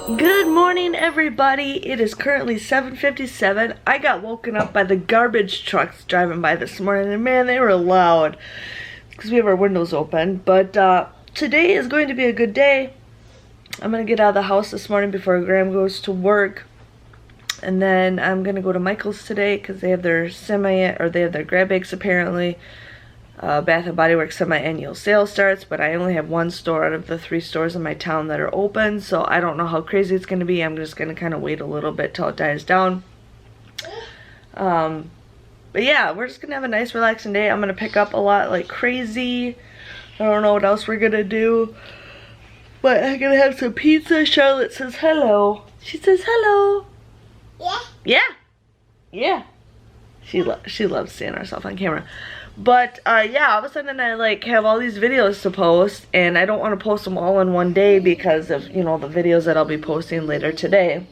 Good morning, everybody. It is currently 7:57. I got woken up by the garbage trucks driving by this morning, and man, they were loud because we have our windows open. But today is going to be a good day. I'm gonna get out of the house this morning before Graham goes to work, and then I'm gonna go to Michael's today because they have their their grab bags apparently. Bath and Body Works semi-annual sale starts, but I only have one store out of the 3 stores in my town that are open, so I don't know how crazy it's going to be. I'm just going to kind of wait a little bit till it dies down. But yeah, we're just going to have a nice relaxing day. I'm going to pick up a lot like crazy. I don't know what else we're going to do, but I'm going to have some pizza. Charlotte says hello. She says hello. Yeah? Yeah. Yeah. She loves seeing herself on camera. But yeah, all of a sudden I like have all these videos to post, and I don't want to post them all in one day because of, you know, the videos that I'll be posting later today.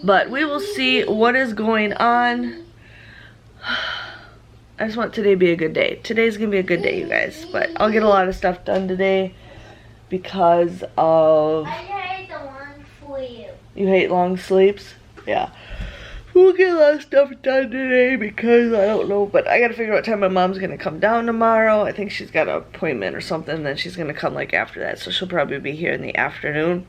But we will see what is going on. I just want today to be a good day. Today's gonna be a good day, you guys. But I'll get a lot of stuff done today because of... I hate the long sleep. You hate long sleeps? Yeah. We'll get a lot of stuff done today because I don't know, but I gotta figure out what time my mom's gonna come down tomorrow. I think she's got an appointment or something, and then she's gonna come like after that, so she'll probably be here in the afternoon.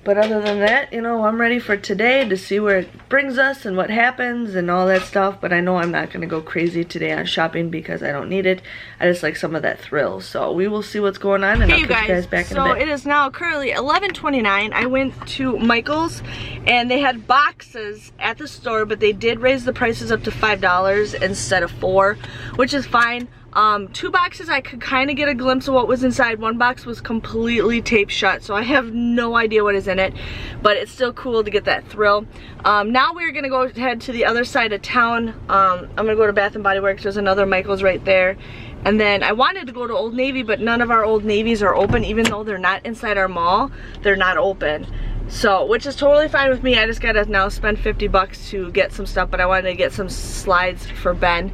But other than that, you know, I'm ready for today to see where it brings us and what happens and all that stuff. But I know I'm not going to go crazy today on shopping because I don't need it. I just like some of that thrill. So we will see what's going on, and I'll catch you guys back in a bit. So it is now currently 11:29. I went to Michael's and they had boxes at the store, but they did raise the prices up to $5 instead of $4, which is fine. 2 boxes I could kind of get a glimpse of what was inside. 1 box was completely taped shut, so I have no idea what is in it, but it's still cool to get that thrill. Now we're gonna go head to the other side of town. I'm gonna go to Bath and Body Works. There's another Michael's right there, and then I wanted to go to Old Navy, but none of our Old Navies are open. Even though they're not inside our mall, they're not open. So, which is totally fine with me. I just gotta now spend 50 bucks to get some stuff, but I wanted to get some slides for Ben.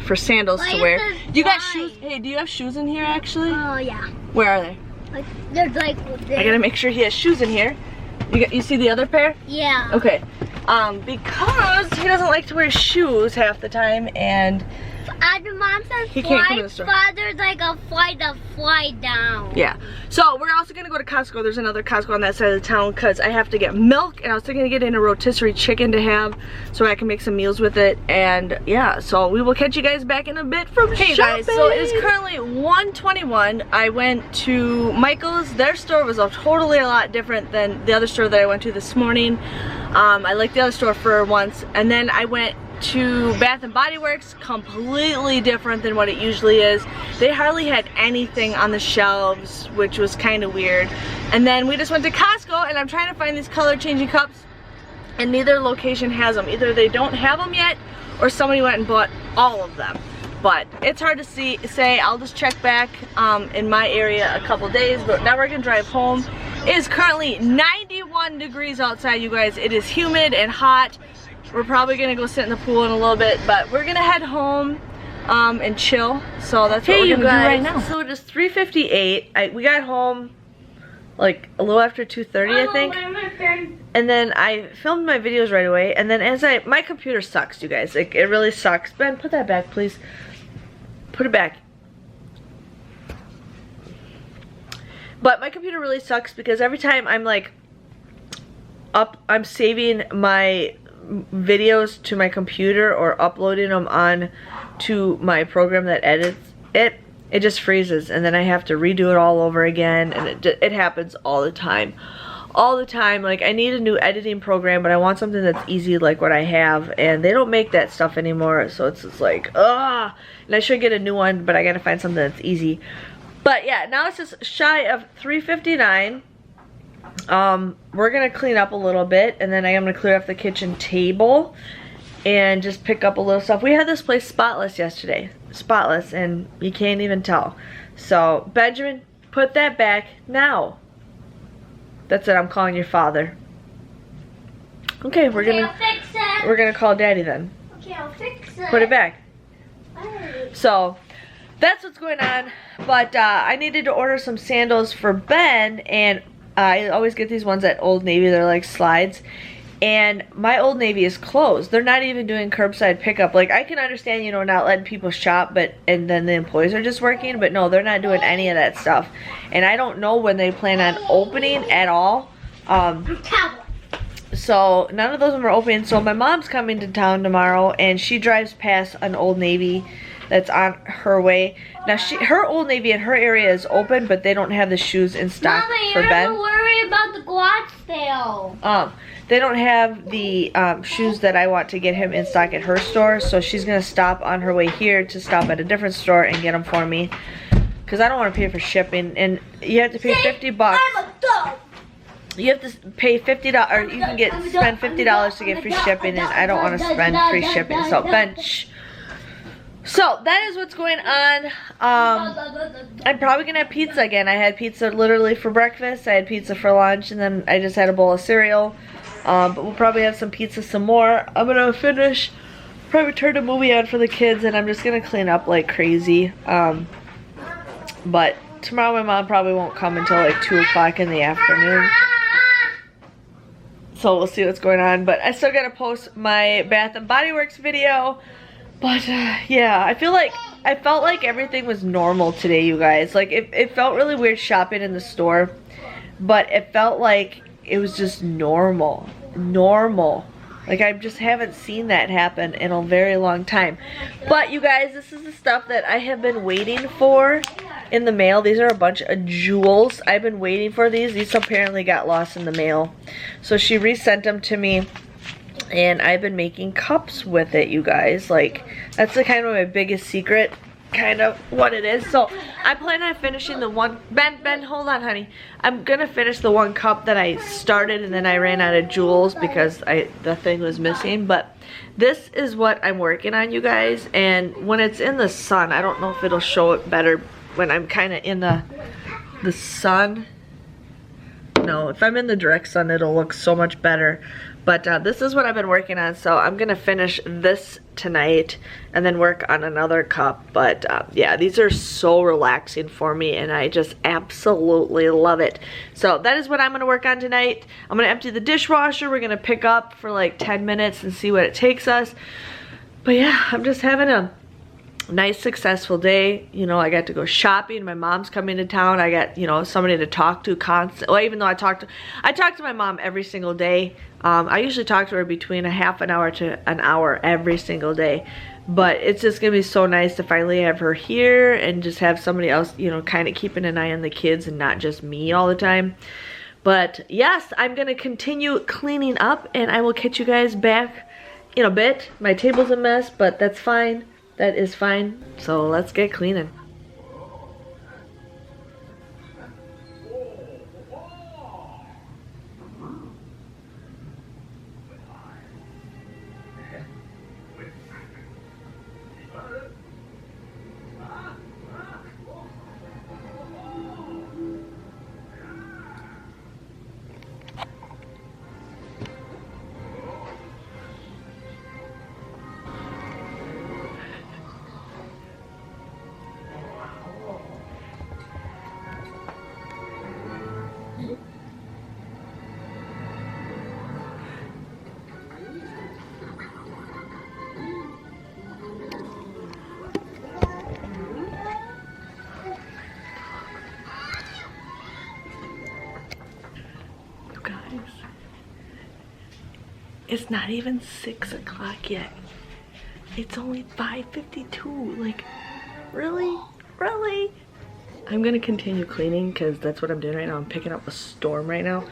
For sandals to wear. You got shoes? Hey, do you have shoes in here actually? Oh, yeah. Where are they? Like, there's like there. I gotta make sure he has shoes in here. You see the other pair? Yeah. Okay. Because he doesn't like to wear shoes half the time, and Mom says he can't come to the store. There's like a flight to fly down. Yeah. So we're also gonna go to Costco. There's another Costco on that side of the town because I have to get milk, and I was thinking of getting a rotisserie chicken to have so I can make some meals with it. And yeah, so we will catch you guys back in a bit from shopping. Hey guys, so it is currently 1:21. I went to Michael's. Their store was totally a lot different than the other store that I went to this morning. I liked the other store for once, and then I went to Bath and Body Works, completely different than what it usually is. They hardly had anything on the shelves, which was kind of weird. And then we just went to Costco, and I'm trying to find these color changing cups, and neither location has them. Either they don't have them yet, or somebody went and bought all of them. But it's hard to say. I'll just check back in my area a couple days, but now we're gonna drive home. It is currently 91 degrees outside, you guys. It is humid and hot. We're probably gonna go sit in the pool in a little bit, but we're gonna head home and chill. So that's what we're gonna do right now. So it is 3:58. We got home like a little after 2:30, I think. And then I filmed my videos right away. And then my computer sucks, you guys. Like, it really sucks. Ben, put that back, please. Put it back. But my computer really sucks because every time I'm like I'm saving my videos to my computer or uploading them on to my program that edits it just freezes, and then I have to redo it all over again, and it happens all the time. Like, I need a new editing program, but I want something that's easy like what I have, and they don't make that stuff anymore, so it's just like, ugh. And I should get a new one, but I gotta find something that's easy. But yeah, now it's just shy of 3:59. We're gonna clean up a little bit, and then I am gonna clear off the kitchen table and just pick up a little stuff. We had this place spotless yesterday. Spotless, and you can't even tell. So, Benjamin, put that back now. That's it, I'm calling your father. Okay, we're gonna call Daddy then. Okay, I'll fix it. Put it back. Alright. So, that's what's going on. But I needed to order some sandals for Ben, and I always get these ones at Old Navy. They're like slides. And my Old Navy is closed. They're not even doing curbside pickup. Like, I can understand, you know, not letting people shop, and then the employees are just working. But no, they're not doing any of that stuff. And I don't know when they plan on opening at all. So none of those are open. So my mom's coming to town tomorrow, and she drives past an Old Navy that's on her way. Now her Old Navy in her area is open, but they don't have the shoes in stock for Ben. Mama, you're worried about the garage sale. They don't have the shoes that I want to get him in stock at her store, so she's gonna stop on her way here to stop at a different store and get them for me, because I don't want to pay for shipping, and you have to pay $50. You have to pay $50, or you can spend $50 to get free shipping, and I don't want to spend free shipping. So bench. So that is what's going on. I'm probably gonna have pizza again. I had pizza literally for breakfast. I had pizza for lunch, and then I just had a bowl of cereal. But we'll probably have some pizza some more. I'm gonna finish, probably turn a movie on for the kids, and I'm just gonna clean up like crazy. But tomorrow my mom probably won't come until like 2 o'clock in the afternoon. So we'll see what's going on. But I still gotta post my Bath and Body Works video. But yeah, I felt like everything was normal today, you guys. Like it felt really weird shopping in the store, but it felt like it was just normal. Like I just haven't seen that happen in a very long time. But you guys, this is the stuff that I have been waiting for in the mail. These are a bunch of jewels. I've been waiting for these. These apparently got lost in the mail. So she resent them to me. And I've been making cups with it, you guys. Like, that's the kind of my biggest secret, kind of what it is. So I plan on finishing the one, Ben, hold on, honey. I'm gonna finish the one cup that I started, and then I ran out of jewels because the thing was missing. But this is what I'm working on, you guys. And when it's in the sun, I don't know if it'll show it better when I'm kind of in the sun. No, if I'm in the direct sun, it'll look so much better. But this is what I've been working on, so I'm gonna finish this tonight and then work on another cup. But yeah, these are so relaxing for me, and I just absolutely love it. So that is what I'm gonna work on tonight. I'm gonna empty the dishwasher. We're gonna pick up for like 10 minutes and see what it takes us. But yeah, I'm just having a nice successful day. You know, I got to go shopping. My mom's coming to town. I got, you know, somebody to talk to constantly. Well, even though I talk to my mom every single day. I usually talk to her between a half an hour to an hour every single day. But it's just gonna be so nice to finally have her here and just have somebody else, you know, kind of keeping an eye on the kids and not just me all the time. But yes, I'm gonna continue cleaning up, and I will catch you guys back in a bit. My table's a mess, but that's fine. That is fine. So let's get cleaning. It's not even 6 o'clock yet. It's only 5:52. Like, really? Really? I'm gonna continue cleaning because that's what I'm doing right now. I'm picking up a storm right now.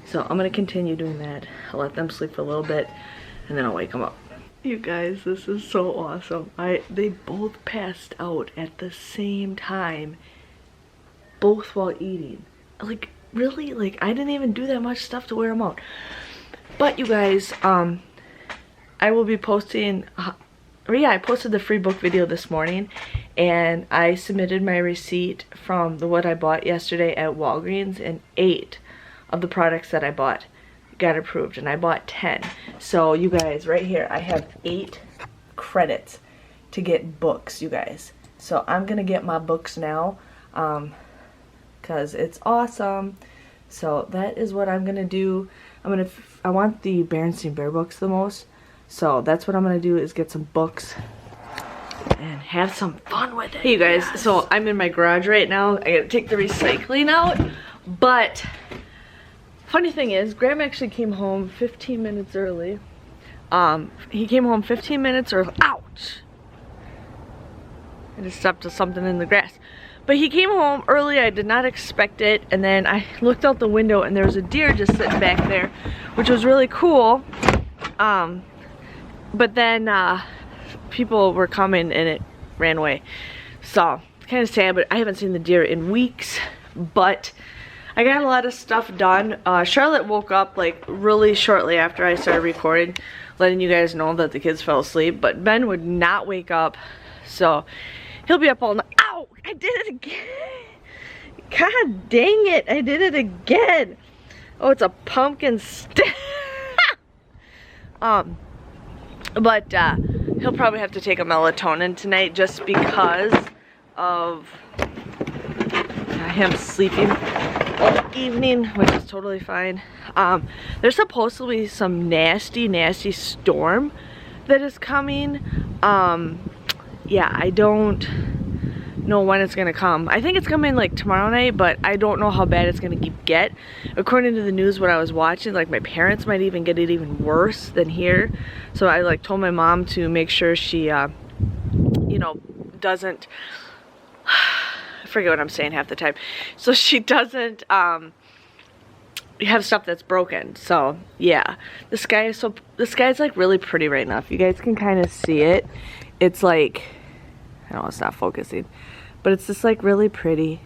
So I'm gonna continue doing that. I'll let them sleep for a little bit and then I'll wake them up. You guys, this is so awesome. They both passed out at the same time, both while eating. Like, really? Like, I didn't even do that much stuff to wear them out. But you guys, I will be posting, I posted the free book video this morning, and I submitted my receipt from what I bought yesterday at Walgreens, and 8 of the products that I bought got approved, and I bought 10. So you guys, right here, I have 8 credits to get books, you guys. So I'm gonna get my books now, because it's awesome. So that is what I'm gonna do. I want the Berenstain Bear books the most. So that's what I'm gonna do, is get some books and have some fun with it. Hey you guys, so I'm in my garage right now. I gotta take the recycling out. But funny thing is, Graham actually came home 15 minutes early. He came home 15 minutes early. Ouch! I just stepped to something in the grass. But he came home early. I did not expect it. And then I looked out the window and there was a deer just sitting back there, which was really cool. But then people were coming and it ran away. So kind of sad, but I haven't seen the deer in weeks. But I got a lot of stuff done. Charlotte woke up like really shortly after I started recording, letting you guys know that the kids fell asleep. But Ben would not wake up, so he'll be up all night. Ow! I did it again! God dang it! I did it again! Oh, it's a pumpkin stick. But he'll probably have to take a melatonin tonight just because of him sleeping all evening, which is totally fine. There's supposed to be some nasty storm that is coming. Yeah, I don't know when it's gonna come. I think it's coming like tomorrow night, but I don't know how bad it's gonna get. According to the news, what I was watching, like my parents might even get it even worse than here. So I like told my mom to make sure she, you know, doesn't. I forget what I'm saying half the time. So she doesn't have stuff that's broken. So yeah, the sky's like really pretty right now. If you guys can kind of see it, it's like, I know it's not focusing, but it's just like really pretty.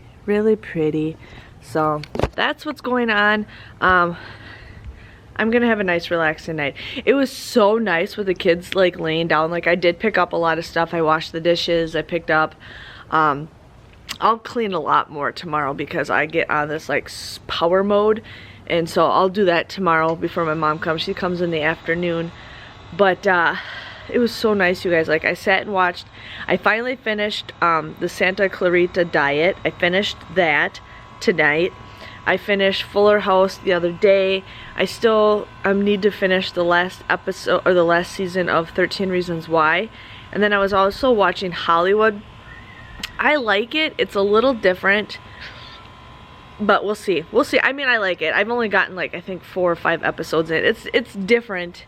So that's what's going on. I'm gonna have a nice relaxing night. It was so nice with the kids like laying down. Like I did pick up a lot of stuff. I washed the dishes. I picked up, I'll clean a lot more tomorrow because I get on this like power mode, and so I'll do that tomorrow before my mom comes. She comes in the afternoon. But it was so nice, you guys. Like I sat and watched. I finally finished the Santa Clarita Diet. I finished that tonight. I finished Fuller House the other day. I still need to finish the last episode or the last season of 13 Reasons Why. And then I was also watching Hollywood. I like it. It's a little different, but we'll see. I mean, I like it. I've only gotten like I think 4 or 5 episodes in. It's different,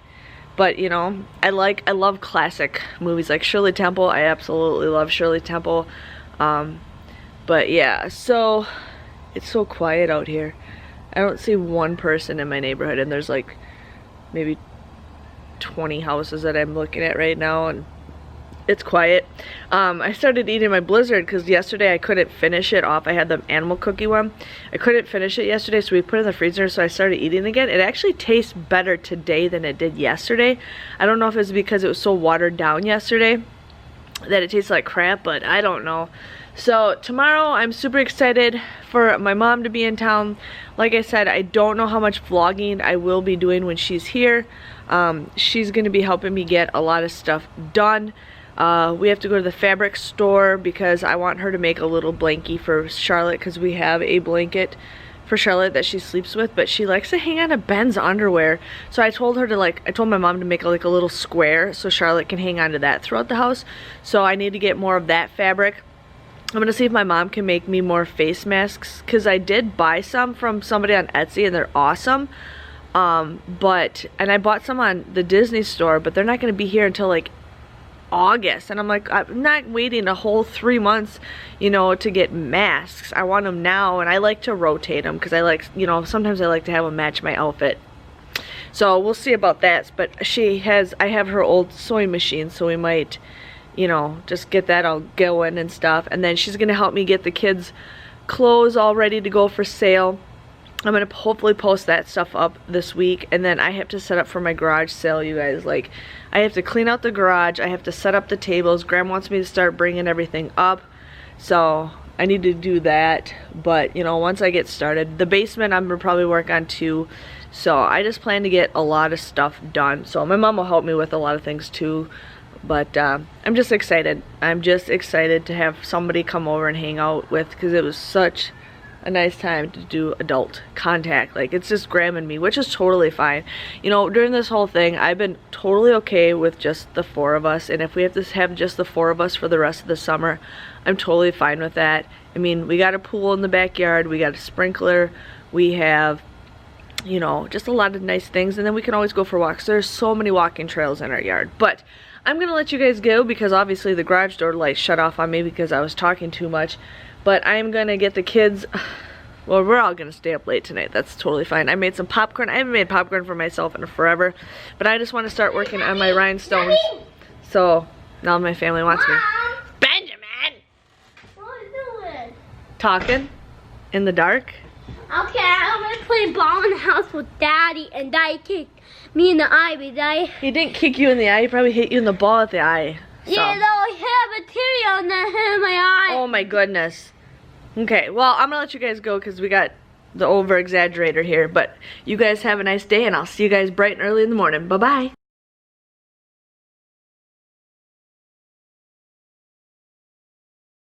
but you know, I love classic movies like Shirley Temple. I absolutely love Shirley Temple. But yeah, so it's so quiet out here. I don't see one person in my neighborhood, and there's like maybe 20 houses that I'm looking at right now, and it's quiet. I started eating my Blizzard because yesterday I couldn't finish it off. I had the animal cookie one. I couldn't finish it yesterday, so we put it in the freezer, so I started eating again. It actually tastes better today than it did yesterday. I don't know if it's because it was so watered down yesterday that it tastes like crap, but I don't know. So tomorrow I'm super excited for my mom to be in town. Like I said, I don't know how much vlogging I will be doing when she's here. She's going to be helping me get a lot of stuff done. We have to go to the fabric store because I want her to make a little blankie for Charlotte, because we have a blanket for Charlotte that she sleeps with, but she likes to hang on to Ben's underwear. So I told her to I told my mom to make like a little square so Charlotte can hang on to that throughout the house. So I need to get more of that fabric. I'm gonna see if my mom can make me more face masks, because I did buy some from somebody on Etsy and they're awesome. And I bought some on the Disney store, but they're not gonna be here until like August, and I'm like, I'm not waiting a whole 3 months, you know, to get masks. I want them now, and I like to rotate them because I like, you know, sometimes I like to have them match my outfit. So we'll see about that. But I have her old sewing machine, so we might, you know, just get that all going and stuff. And then she's gonna help me get the kids' clothes all ready to go for sale. I'm gonna hopefully post that stuff up this week, and then I have to set up for my garage sale, you guys. Like, I have to clean out the garage, I have to set up the tables. Graham wants me to start bringing everything up, so I need to do that. But you know, once I get started, the basement I'm gonna probably work on too. So I just plan to get a lot of stuff done. So my mom will help me with a lot of things too. But I'm just excited. I'm just excited to have somebody come over and hang out with, because it was such a nice time to do adult contact. Like, it's just grabbing me, which is totally fine. You know, during this whole thing, I've been totally okay with just the 4 of us, and if we have to have just the 4 of us for the rest of the summer, I'm totally fine with that. I mean, we got a pool in the backyard, we got a sprinkler, we have, you know, just a lot of nice things, and then we can always go for walks. There's so many walking trails in our yard. But I'm gonna let you guys go because obviously the garage door light shut off on me because I was talking too much. But I'm gonna get the kids, well, we're all gonna stay up late tonight. That's totally fine. I made some popcorn. I haven't made popcorn for myself in forever, but I just want to start working on my rhinestones. So now my family wants me. Benjamin! What are you doing? Talking in the dark. Okay, I'm gonna play ball in the house with Daddy, and Daddy kicked me in the eye, but He didn't kick you in the eye. He probably hit you in the ball at the eye. So. Yeah, no, I have bacteria on that head of my eye. Oh my goodness. Okay, well, I'm gonna let you guys go because we got the over exaggerator here, but you guys have a nice day, and I'll see you guys bright and early in the morning. Bye bye.